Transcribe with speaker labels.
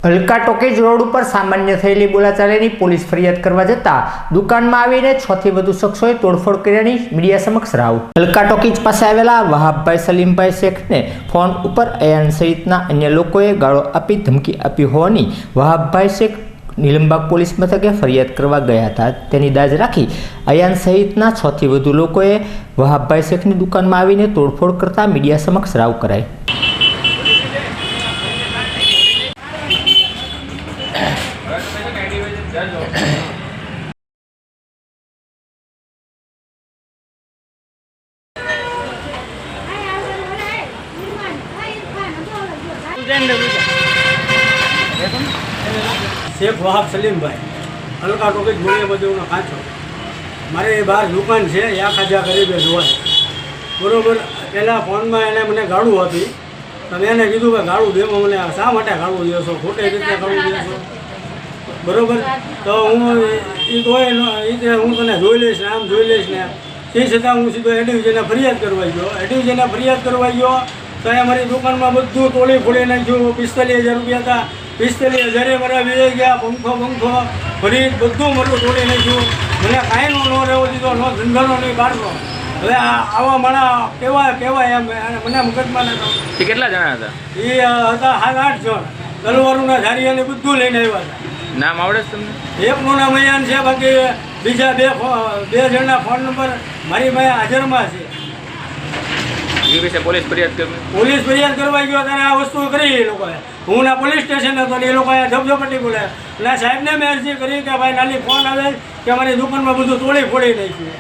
Speaker 1: હલકા talkies road ઉપર સામાન્ય થયેલી બોલાચાલીની પોલીસ ફરિયાદ કરવા જતા દુકાનમાં આવીને 6 થી વધુ શખ્સોએ તોડફોડ કર્યાની મીડિયા સમક્ષ રાવ. હલકા ટોકીજ પાસે આવેલા વહાબભાઈ સલીમભાઈ શેખને ફોન ઉપર અયાન સહિતના અન્ય લોકોએ ગાળો આપી ધમકી આપી હોવાની વહાબભાઈ શેખ નીલમબાગ પોલીસ મથકે ફરિયાદ કરવા ગયા હતા. તેની દાજ રાખી અયાન સહિતના 6 થી વધુ લોકોએ વહાબભાઈ શેખની દુકાનમાં આવીને તોડફોડ કરતા મીડિયા સમક્ષ રાવ કરાઈ.
Speaker 2: शेख वहाब सलीमभाई हल्का टोकीज बोलिए બધું કાચો મારે બહાર દુકાન છે યા ખાજા ગરીબે જોવાય બરોબર. પહેલાં ફોનમાં એને મને ગાળું આપી તો મેં એને કીધું કે ગાળું દેવો મને શા માટે ગાળું દો છો, ખોટી રીતે ગાળું દો છો બરોબર. તો હું એ તોય હું તને જોઈ લઈશ ને આમ જોઈ લઈશ ને તે છતાં હું સીધો એડિવિઝને ફરિયાદ કરવા ગયો. એડિવિઝને ફરિયાદ કરવા ગયો તો એ મારી દુકાનમાં બધું તોડી ફોડી નાખ્યું. 45,000 રૂપિયા હતા, 45,000 મારા વી ગયા. પંખો ફરી બધું મારું તોડી નાખ્યું. મને કાંઈ ન રહેવો દીધો, નો ધંધાનો નહીં બહારનો. હવે આવા માણા કહેવાય એમ મને મગજમાં નતો.
Speaker 3: એ કેટલા જણા હતા?
Speaker 2: એ હતા 7-8 જણ. તલવારોના ધારિયાને બધું લઈને આવ્યા હતા.
Speaker 3: નામ આવડે છે તમને?
Speaker 2: એકનું નામ અયાન છે, બાકી બીજા બે જણના ફોન નંબર મારી પાસે હાજરમાં છે.
Speaker 3: એ વિશે પોલીસ ફરિયાદ કરી?
Speaker 2: પોલીસ ફરિયાદ કરવા ગયો ત્યારે આ વસ્તુ કરી એ લોકોએ. હું ના પોલીસ સ્ટેશન હતો ને એ લોકોએ ધબધપટ્ટી બોલાય. ના સાહેબને મેં અરજી કરી કે ભાઈ નાની ફોન આવે કે અમારી દુકાનમાં બધું તોડી ફોડી નાખ્યું.